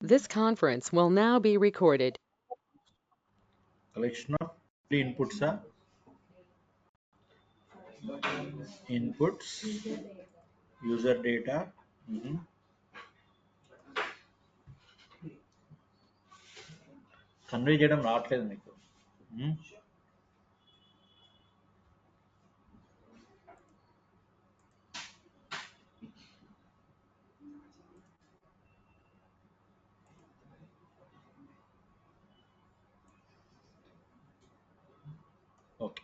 This conference will now be recorded. Collection of the inputs are inputs, user data. Convey చేయడం రావట్లేదు మీకు. Okay.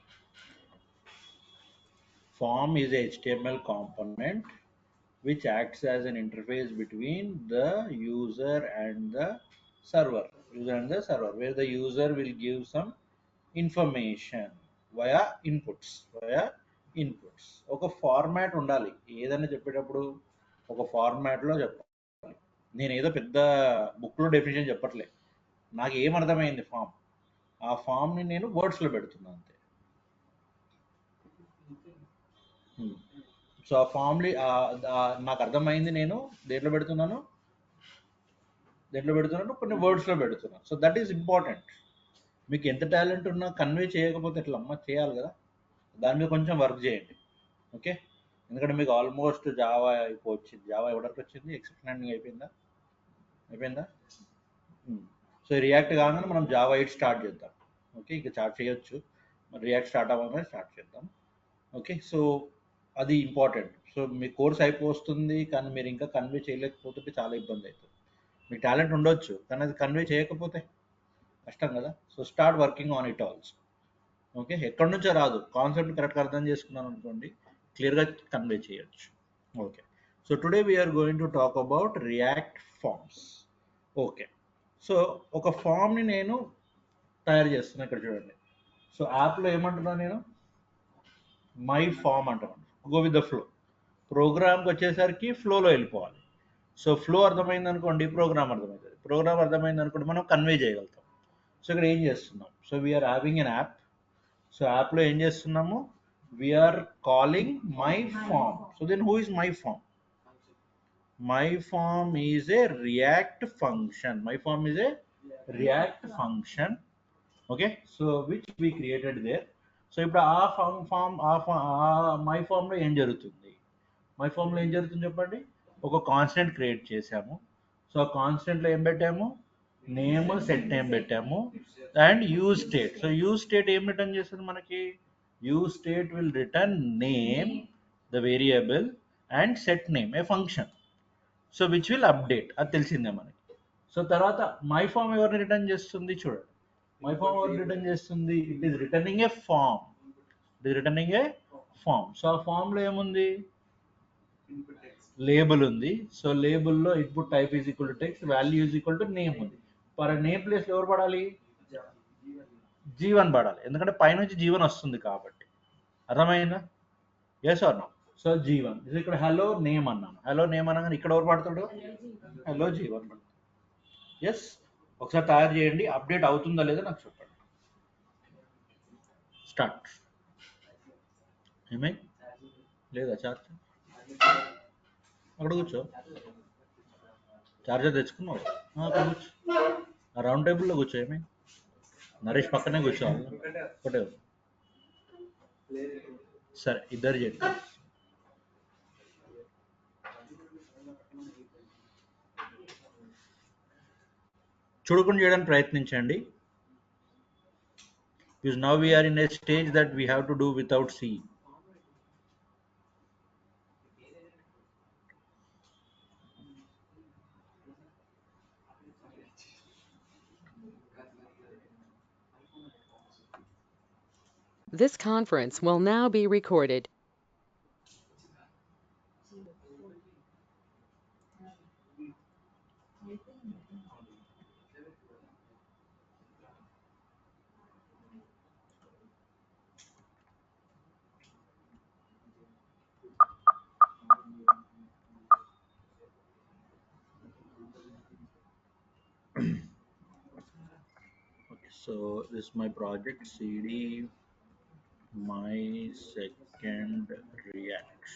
Form is a HTML component which acts as an interface between the user and the server, where the user will give some information via inputs. ఒక format ఉండాలి ఏదైనా చెప్పేటప్పుడు. ఒక ఫార్మాట్లో చెప్పాలి. నేను ఏదో పెద్ద బుక్లో డెఫినేషన్ చెప్పట్లే. నాకు ఏమర్థమైంది ఫామ్, ఆ ఫామ్ని నేను వర్డ్స్లో పెడుతున్నాను అంతే. సో ఆ ఫామ్లీ నాకు అర్థమైంది, నేను దేంట్లో పెడుతున్నాను కొన్ని వర్డ్స్లో పెడుతున్నాను. So that is important. మీకు ఎంత టాలెంట్ ఉన్నా కన్వే చేయకపోతే ఎట్లా అమ్మ, చేయాలి కదా. దాని మీద కొంచెం వర్క్ చేయండి. ఓకే. ఎందుకంటే మీకు ఆల్మోస్ట్ జావా అయిపోవచ్చింది. జావా ఎవరికి వచ్చింది? ఎక్సెప్షన్ హ్యాండింగ్ అయిపోయిందా? సో రియాక్ట్ కాగానే మనం జావా 8 స్టార్ట్ చేద్దాం. ఓకే, ఇక స్టార్ట్ చేయొచ్చు. రియాక్ట్ స్టార్ట్ అవ్వగానే స్టార్ట్ చేద్దాం. ఓకే. సో అది ఇంపార్టెంట్. సో మీ కోర్స్ అయిపోతుంది కానీ మీరు ఇంకా కన్వే చేయలేకపోతుంటే చాలా ఇబ్బంది అవుతుంది. మీకు టాలెంట్ ఉండొచ్చు కానీ అది కన్వే చేయకపోతే కష్టం కదా. So start working on it also. Okay. ఎక్కడి నుంచో రాదు, కాన్సెప్ట్ కరెక్ట్గా అర్థం చేసుకున్నాను అనుకోండి, క్లియర్గా కన్వే చేయొచ్చు. Okay. So today we're going to talk about React forms. Okay. So ఒక ఫామ్ని నేను తయారు చేస్తున్నాను. ఇక్కడ చూడండి. సో యాప్లో ఏమంటున్నాను నేను? మై ఫామ్ అంటాను. Go with the flow. ప్రోగ్రామ్కి వచ్చేసరికి ఫ్లోలో వెళ్ళిపోవాలి. సో ఫ్లో అర్థమైంది అనుకోండి, ప్రోగ్రామ్ అర్థమవుతుంది. ప్రోగ్రామ్ అర్థమైంది అనుకోండి, మనం కన్వే చేయగలుగుతాం. సో ఇక్కడ ఏం చేస్తున్నాం? So we're having an app. So యాప్లో ఏం చేస్తున్నాము? We're calling my form. So then who is my form? My form is a React function. Okay. So which we created there. So ఇప్పుడు my ఫామ్లో ఏం జరుగుతుంది? చెప్పండి. ఒక కాన్స్టెంట్ క్రియేట్ చేసాము. సో ఆ కాన్స్టెంట్లో ఏం పెట్టాము? నేమ్, సెట్ నేమ్ పెట్టాము and use state. So use state ఏం రిటర్న్ చేస్తుంది మనకి? Use state will return name the variable and set name A function. So which will update, అది తెలిసిందే మనకి. సో తర్వాత మై ఫామ్ ఎవరిని రిటర్న్ చేస్తుంది? చూడండి. మై ఫామ్ ఎవరిని రిటర్న్ చేస్తుంది? It is returning a form. So ఆ ఫామ్లో ఏముంది? లేబుల్ ఉంది. సో లేబుల్లో input type is equal to text, value is equal to name ఉంది. ఫర్ నేమ్ ప్లేస్ ఎవరు పడాలి? జీవన్ పడాలి, ఎందుకంటే పైనుంచి జీవన్ వస్తుంది కాబట్టి. అర్థమైందా? Yes or no? So G one ఇక్కడ హలో నేమ్ అన్నాను. హలో నేమ్ అనగానే ఇక్కడ ఎవరు పడతాడు? హలో జీవన్ పడతాడు. ఎస్. ఒకసారి తయారు చేయండి, అప్డేట్ అవుతుందా లేదా నాకు చెప్పండి. స్టార్ట్. ఏమై లేదా చార్జ్? అక్కడ కూర్చో. చార్జర్ తెచ్చుకున్నావు? అక్కడ కూర్చో, ఆ రౌండ్ టేబుల్లో కూర్చో. ఏమై నరేష్ పక్కనే కూర్చోవాలి. ఒకటే సరే, ఇద్దరు చేయండి. చూడకుండా చేయడానికి ప్రయత్నించండి. Because now we are in a stage that we have to do without seeing. This conference will now be recorded. Okay, so this is my project CD, my second React.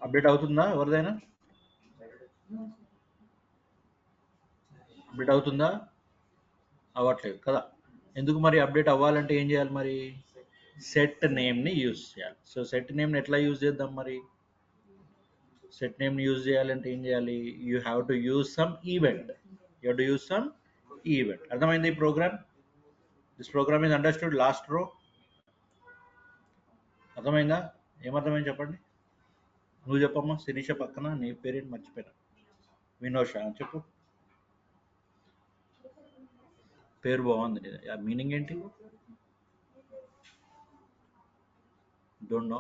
Update అవుతుందా ఎవరిదైనా? Update అవుతుందా? అవ్వట్లేదు కదా. ఎందుకు మరి update అవ్వాలంటే ఏం చేయాలి మరి? సెట్ నేమ్ని యూజ్ చేయాలి. సో సెట్ నేమ్ని ఎట్లా యూజ్ చేద్దాం మరి? సెట్ నేమ్ని యూజ్ చేయాలంటే ఏం చేయాలి? You have to use some event. You have to use some event. అర్థమైంది ఈ program? This program is understood last row. అర్థమైందా? ఏమర్థమైంది చెప్పండి. నువ్వు చెప్పమ్మా. శిరీష పక్కన నీ పేరేంటి మర్చిపోయినా. వినోష చెప్పు. పేరు బాగుంది. ఆ మీనింగ్ ఏంటి? Don't know.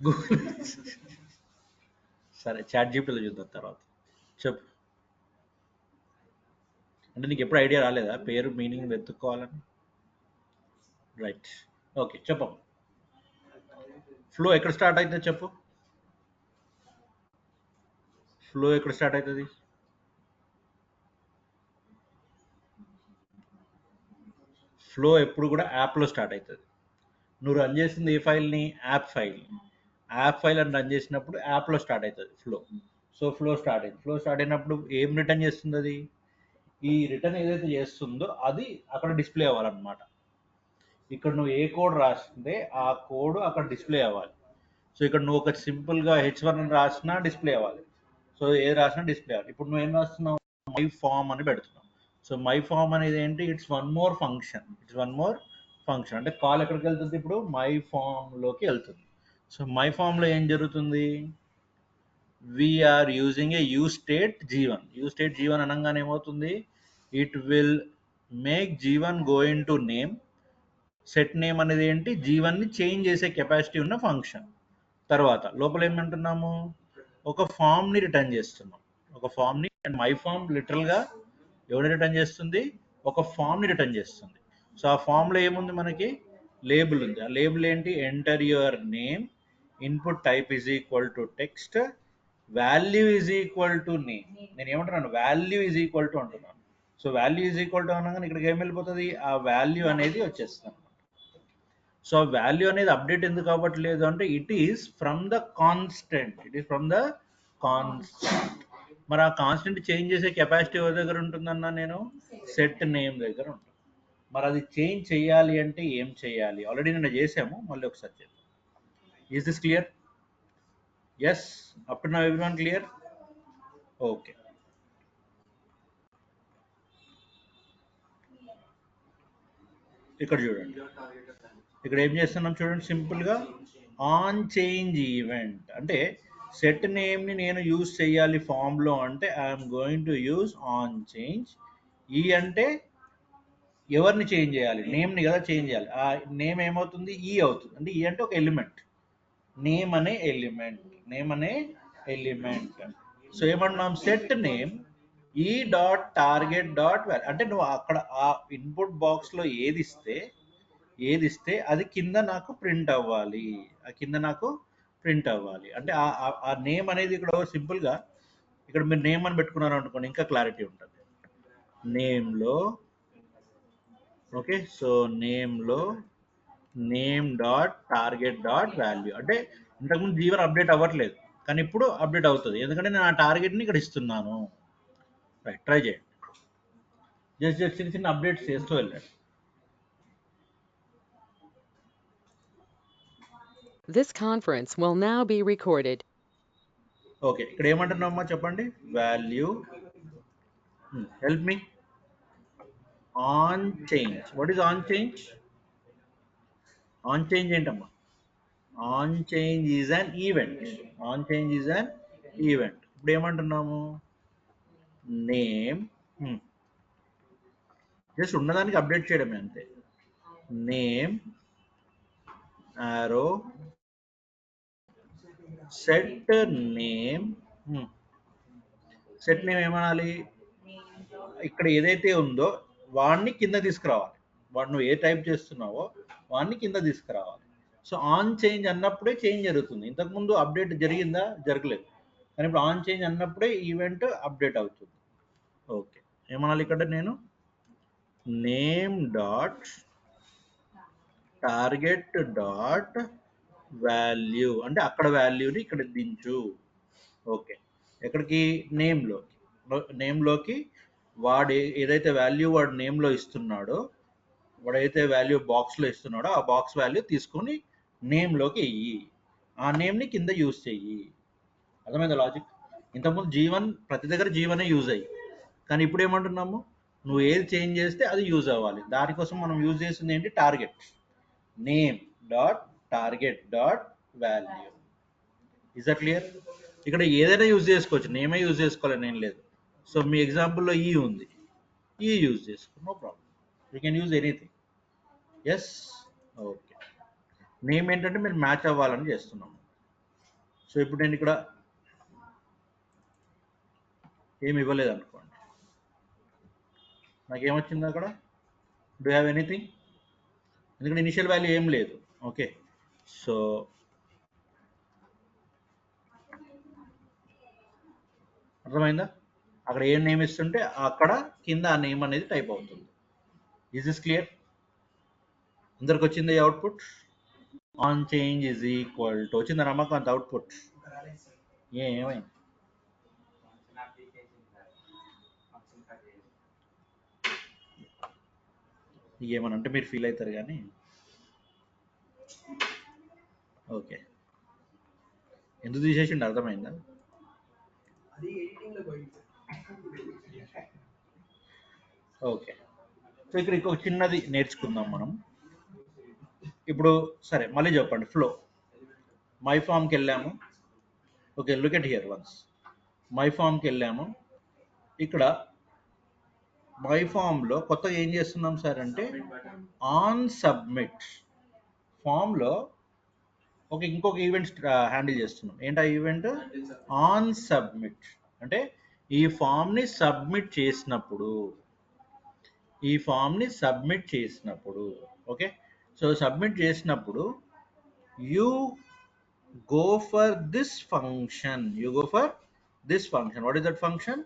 గూగుల్. సరే చాట్ జీపీటీలో చూద్దాం తర్వాత. చెప్పు. అంటే నీకు ఎప్పుడు ఐడియా రాలేదా పేరు మీనింగ్ వెతుక్కోవాలని? రైట్. ఓకే చెప్పమ్మా. ఫ్లో ఎక్కడ స్టార్ట్ అవుతుంది చెప్పు. ఫ్లో ఎక్కడ స్టార్ట్ అవుతుంది? ఫ్లో ఎప్పుడు కూడా యాప్లో స్టార్ట్ అవుతుంది. నువ్వు రన్ చేసింది ఏ ఫైల్ని? App file. యాప్ ఫైల్ అని రన్ చేసినప్పుడు యాప్లో స్టార్ట్ అవుతుంది ఫ్లో. సో ఫ్లో స్టార్ట్ అయింది. ఫ్లో స్టార్ట్ అయినప్పుడు ఏం రిటర్న్ చేస్తుంది అది? ఈ రిటర్న్ ఏదైతే చేస్తుందో అది అక్కడ డిస్ప్లే అవ్వాలన్నమాట. ఇక్కడ నువ్వు ఏ కోడ్ రాస్తుంటే ఆ కోడ్ అక్కడ డిస్ప్లే అవ్వాలి. సో ఇక్కడ నువ్వు ఒక సింపుల్గా H1 అని రాసినా డిస్ప్లే అవ్వాలి. సో ఏది రాసినా డిస్ప్లే అవ్వాలి. ఇప్పుడు నువ్వు ఏం రాస్తున్నావు? మై ఫామ్ అని పెడుతున్నావు. సో మై ఫామ్ అనేది ఏంటి? It's one more function. అంటే కాల్ ఎక్కడికి వెళ్తుంది? ఇప్పుడు మై ఫామ్లోకి వెళ్తుంది. సో మై ఫామ్లో ఏం జరుగుతుంది? We're using a use state G1. Use state G1 అనగానే ఏమవుతుంది? It will make G1 go into name. Set name అనేది ఏంటి? G1ని చేంజ్ చేసే కెపాసిటీ ఉన్న ఫంక్షన్. తర్వాత లోపల ఏమంటున్నాము? ఒక ఫామ్ని రిటర్న్ చేస్తున్నాం. ఒక ఫామ్ని. అండ్ మై ఫామ్ లిటరల్గా ఎవరిని రిటర్న్ చేస్తుంది? ఒక ఫామ్ని రిటర్న్ చేస్తుంది. సో ఆ ఫామ్లో ఏముంది మనకి? లేబుల్ ఉంది. ఆ లేబుల్ ఏంటి? Enter your name, input type is equal to text, value is equal to name. నేను ఏమంటున్నాను? వాల్యూ ఈజ్ ఈక్వల్ టు అంటున్నాను. So value is equal to అనగానే ఇక్కడికి ఏం వెళ్ళిపోతుంది? ఆ వాల్యూ అనేది వచ్చేస్తుంది. సో వాల్యూ అనేది అప్డేట్ ఎందుకు అవ్వట్లేదు అంటే it is from the constant. మరి ఆ కాన్స్టెంట్ చేంజ్ చేసే కెపాసిటీ ఎవరి దగ్గర ఉంటుందన్నా? నేను సెట్ నేమ్ దగ్గర ఉంటుంది. మరి అది చేంజ్ చేయాలి అంటే ఏం చేయాలి? ఆల్రెడీ నిన్న చేసాము, మళ్ళీ ఒకసారి చేద్దాం. Is this clear? Yes, up to now everyone clear? Okay. ఇక్కడ చూడండి. ఇక్కడ ఏం చేస్తున్నాం చూడండి. సింపుల్గా ఆన్ చేంజ్ ఈవెంట్ అంటే సెట్ నేమ్ని నేను యూజ్ చేయాలి ఫామ్లో అంటే I'm going to use on change. ఈ అంటే ఎవరిని చేంజ్ చేయాలి? నేమ్ని కదా చేంజ్ చేయాలి. ఆ నేమ్ ఏమవుతుంది? ఈ అవుతుంది. అంటే ఈ అంటే ఒక ఎలిమెంట్. నేమ్ అనే ఎలిమెంట్. సో ఏమన్నాం? సెట్ నేమ్ ఈ డాట్ టార్గెట్ డాట్ వాల్యూ. అంటే నువ్వు అక్కడ ఆ ఇన్పుట్ బాక్స్లో ఏది ఇస్తే అది కింద నాకు ప్రింట్ అవ్వాలి. అంటే ఆ నేమ్ అనేది ఇక్కడ సింపుల్గా ఇక్కడ మీరు నేమ్ అని పెట్టుకున్నారు అనుకోండి, ఇంకా క్లారిటీ ఉంటుంది. నేమ్లో ఓకే. సో నేమ్లో name dot target dot value. అంటే ఇంతకుముందు G1 అప్డేట్ అవ్వట్లేదు, కానీ ఇప్పుడు అప్డేట్ అవుతుంది. ఎందుకంటే నేను ఆ టార్గెట్ని ఇక్కడ ఇస్తున్నాను. రైట్, ట్రై చేయండి. జస్ట్ చిన్న చిన్న అప్డేట్స్ చేస్తూ వెళ్ళండి. This conference will now be recorded. Okay, ఇక్కడ ఏమంటున్నామో చెప్పండి. Value help me on change. What is on change? On change ఏంటమ్మా? On change is an event. ఇప్పుడు ఏమంటున్నాము? నేమ్ జస్ట్ ఉన్నదానికి అప్డేట్ చేయడమే అంతే. Name arrow set name. Set name ఏమనాలి? ఇక్కడ ఏదైతే ఉందో వాడిని కింద తీసుకురావాలి. వాడు నువ్వు ఏ టైప్ చేస్తున్నావో వాడిని కింద తీసుకురావాలి. సో ఆన్ చేంజ్ అన్నప్పుడే చేంజ్ జరుగుతుంది. ఇంతకుముందు అప్డేట్ జరిగిందా? జరగలేదు. కానీ ఇప్పుడు ఆన్ చేంజ్ అన్నప్పుడే ఈవెంట్ అప్డేట్ అవుతుంది. ఓకే, ఏమనాలి ఇక్కడ నేను name dot target dot value అంటే అక్కడ వాల్యూని ఇక్కడ దించు. ఓకే, ఎక్కడికి? నేమ్లోకి వాడు ఏదైతే వాల్యూ వాడు నేమ్లో ఇస్తున్నాడో, వాడైతే వాల్యూ బాక్స్లో ఇస్తున్నాడో ఆ బాక్స్ వాల్యూ తీసుకొని నేమ్లోకి వెయ్యి. ఆ నేమ్ని కింద యూజ్ చెయ్యి. అర్థమైందా లాజిక్? ఇంతకుముందు జీవన్ ప్రతి దగ్గర జీవనే యూజ్ అయ్యి, కానీ ఇప్పుడు ఏమంటున్నాము, నువ్వు ఏది చేంజ్ చేస్తే అది యూజ్ అవ్వాలి. దానికోసం మనం యూజ్ చేసింది ఏంటి? Target. Name dot target dot value. Is that clear? ఇక్కడ ఏదైనా యూజ్ చేసుకోవచ్చు, నేమే యూజ్ చేసుకోవాలని ఏం లేదు. సో మీ ఎగ్జాంపుల్లో ఈ ఉంది, ఈ యూజ్ చేసుకో, no problem, you can use anything. Yes, okay. Name ఏంటంటే మీరు మ్యాచ్ అవ్వాలని చేస్తున్నాము. సో ఇప్పుడు నేను ఇక్కడ ఏమి ఇవ్వలేదు అనుకోండి, నాకేమొచ్చింది అక్కడ? Do have anything? ఎందుకంటే ఇనిషియల్ వాల్యూ ఏం లేదు. ఓకే, సో అర్థమైందా? అక్కడ ఏ నేమ్ ఇస్తుంటే అక్కడ కింద ఆ నేమ్ అనేది టైప్ అవుతుంది. Is this clear? అందరికి వచ్చింది output? On change is equal to వచ్చిందా రమాకాంత్ అవుట్పుట్? ఏమైంది? ఏమనంటే మీరు ఫీల్ అవుతారు కానీ ఓకే. ఎందుకు తీసేసిండు అర్థమైందా? ఓకే, సో ఇక్కడ ఇంకొక చిన్నది నేర్చుకుందాం మనం. ఇప్పుడు సరే మళ్ళీ చెప్పండి. ఫ్లో మై ఫామ్కి వెళ్ళాము. Okay, look at here once. My ఫామ్కి వెళ్ళాము. ఇక్కడ మై ఫామ్లో కొత్తగా ఏం చేస్తున్నాం సార్ అంటే ఆన్ సబ్మిట్ ఫామ్లో ఇంకొక ఈవెంట్ హ్యాండిల్ చేస్తున్నాం. ఏంటి ఆ ఈవెంట్? On submit. అంటే ఈ ఫామ్ని సబ్మిట్ చేసినప్పుడు ఓకే, సో సబ్మిట్ చేసినప్పుడు you go for this function. What is that function?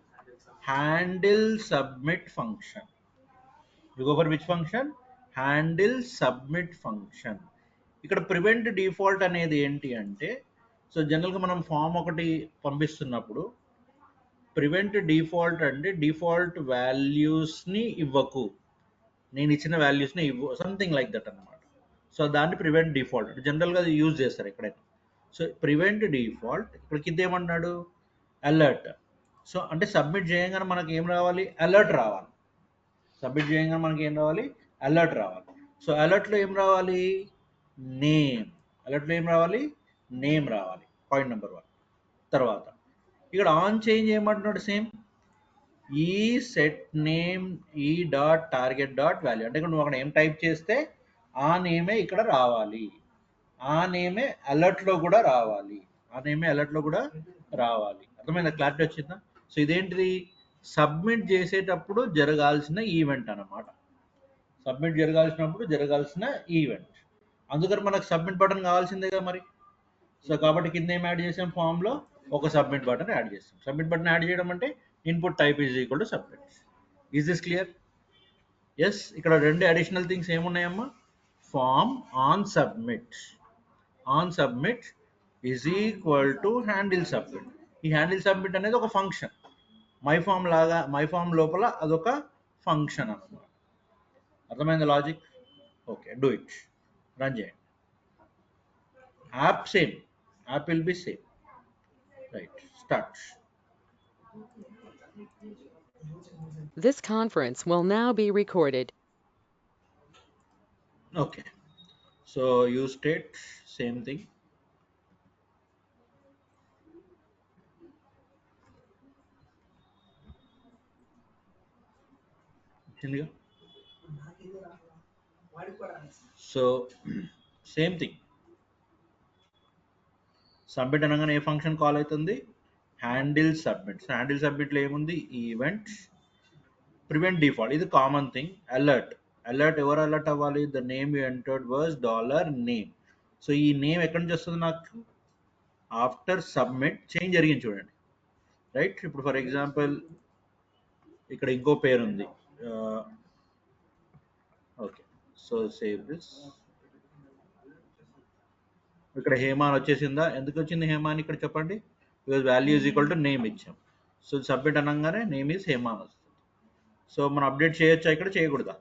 Handle submit function. You go for which function? Handle submit function. ఇక్కడ ప్రివెంట్ డిఫాల్ట్ అనేది ఏంటి అంటే, సో జనరల్గా మనం ఫామ్ ఒకటి పంపిస్తున్నప్పుడు ప్రివెంట్ డిఫాల్ట్ అంటే డిఫాల్ట్ వాల్యూస్ని ఇవ్వకు, నేను ఇచ్చిన వాల్యూస్ని ఇవ్వు, సంథింగ్ లైక్ దట్ అనమాట. సో దాన్ని ప్రివెంట్ డిఫాల్ట్ అంటే జనరల్గా అది యూజ్ చేస్తారు ఎక్కడైనా. సో ప్రివెంట్ డిఫాల్ట్ ఇక్కడ కింద ఏమన్నాడు? అలర్ట్. సో అంటే సబ్మిట్ చేయగానే మనకి ఏం రావాలి? అలర్ట్ రావాలి. సబ్మిట్ చేయగానే మనకి ఏం రావాలి? అలర్ట్ రావాలి. సో అలర్ట్లో ఏం రావాలి? నేమ్. అలర్ట్లో ఏం రావాలి? నేమ్ రావాలి. Point number 1. తర్వాత ఇక్కడ ఆన్ చేంజ్ ఏమంటున్నాడు? సేమ్ ఈ సెట్ నేమ్ ఈ డాట్ టార్గెట్ డాట్ వాల్యూ. అంటే ఇక్కడ నువ్వు అక్కడ ఏం టైప్ చేస్తే ఆ నేమే ఇక్కడ రావాలి. ఆ నేమే అలర్ట్లో కూడా రావాలి. అర్థమైందా? క్లారిటీ వచ్చిందా? సో ఇదేంటిది? సబ్మిట్ చేసేటప్పుడు జరగాల్సిన ఈవెంట్ అన్నమాట. జరగాల్సిన ఈవెంట్. అందుకని మనకు సబ్మిట్ బటన్ కావాల్సిందేగా మరి. సో కాబట్టి కింద ఏం యాడ్ చేసాం? ఫామ్లో ఒక సబ్మిట్ బటన్ యాడ్ చేస్తాం. సబ్మిట్ బటన్ యాడ్ చేయడం అంటే input type is equal to submit. Is this clear? Yes. ఇక్కడ 2 అడిషనల్ థింగ్స్ ఏమున్నాయమ్మా? Form on submit is equal to handle submit. ఈ హ్యాండిల్ సబ్మిట్ అనేది ఒక ఫంక్షన్. మై ఫామ్ లోపల అదొక ఫంక్షన్ అన్నమాట. అర్థమైంది logic? Okay, do it. Run చేయండి. App will be same. Right, start. This conference will now be recorded. Okay, so you state same thing. So same thing. Submit అనగానే ఏ function call అవుతుంది? Handle submit. So handle సబ్మిట్లో ఏముంది? Event prevent default ఇది common thing. Alert ఎవరు alert అవ్వాలి? The name you entered was $name. So ఈ name ఎక్కడి నుంచి వస్తుంది నాకు? ఆఫ్టర్ సబ్మిట్ చేంజ్ జరిగింది చూడండి, రైట్? ఇప్పుడు ఫర్ ఎగ్జాంపుల్ ఇక్కడ ఇంకో పేరు ఉంది. Okay, so save this. ఇక్కడ హేమా అని వచ్చేసిందా? ఎందుకు వచ్చింది హేమా అని ఇక్కడ చెప్పండి. Because value is equal to name ఇచ్చాం. సో సబ్మిట్ అనగానే నేమ్ ఈజ్ హేమా అని వస్తుంది. సో మనం అప్డేట్ చేయొచ్చా? ఇక్కడ చేయకూడదా?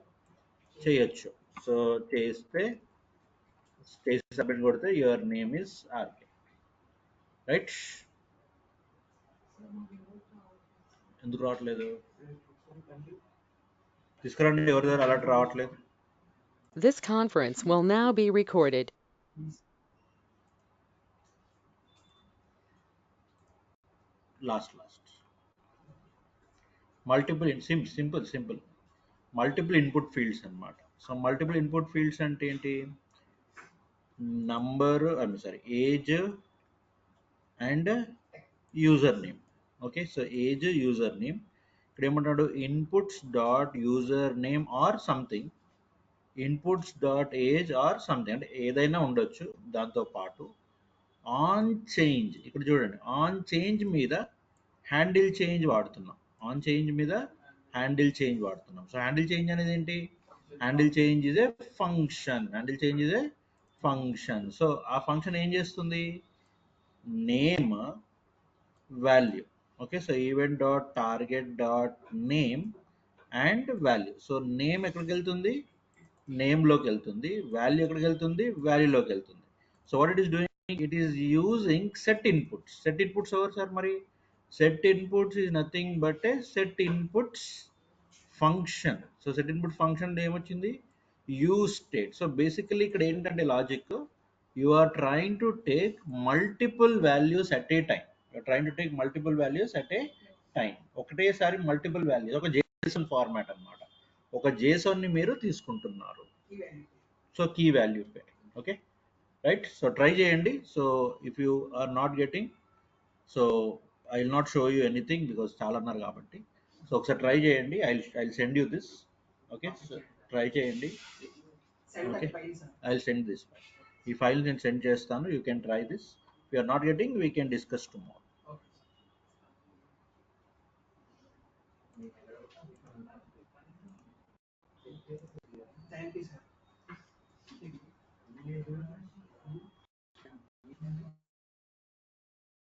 చేయొచ్చు. సో చేస్తే సబ్మిట్ కొడితే your name is RK, right? ఎందుకు రావట్లేదు? తీసుకురండి, ఎవరి దగ్గర అలర్ట్ రావట్లేదు. This conference will now be recorded. Last multiple simple multiple input fields అన్నమాట. సో మల్టిపుల్ ఇన్పుట్ ఫీల్డ్స్ అంటే ఏంటి? Number, age and user name. Okay, so age, user name. ఇక్కడ ఏమంటాడు? Inputs dot user name or something, inputs dot age or something, అంటే ఏదైనా ఉండొచ్చు. దాంతో పాటు ఆన్ చేంజ్, ఇక్కడ చూడండి, ఆన్ చేంజ్ మీద హ్యాండిల్ చేంజ్ వాడుతున్నాం. ఆన్ చేంజ్ మీద హ్యాండిల్ చేంజ్ వాడుతున్నాం. సో హ్యాండిల్ చేంజ్ అనేది ఏంటి? Handle change is a function. So ఆ ఫంక్షన్ ఏం చేస్తుంది? Name, value. Okay, so event dot target dot name and value. So name ఎక్కడికి వెళ్తుంది? నేమ్లోకి వెళ్తుంది. వాల్యూ ఎక్కడికి వెళ్తుంది? వాల్యూలోకి వెళ్తుంది. So what it is doing? It is using set inputs. Set inputs ఎవరు సార్? మరి set inputs is nothing but a set inputs function. So set input function ఏమొచ్చింది? Use state. సో బేసికలీ ఇక్కడ ఏంటంటే logic, you are trying to take multiple values at a time. ఒకటేసారి multiple values, ఒక JSON format అన్నమాట. ఒక JSON ని మీరు తీసుకుంటున్నారు. So key value pair. Okay, right? So try చేయండి. So if you are not getting, so I will not show you anything because చాలా అన్నారు కాబట్టి. సో ఒకసారి ట్రై చేయండి. I send you this. Okay, so try చేయండి. Okay, I will send this file. ఈ file నేను send చేస్తాను. You can try this. If you are not getting, we can discuss tomorrow. Thank you, sir.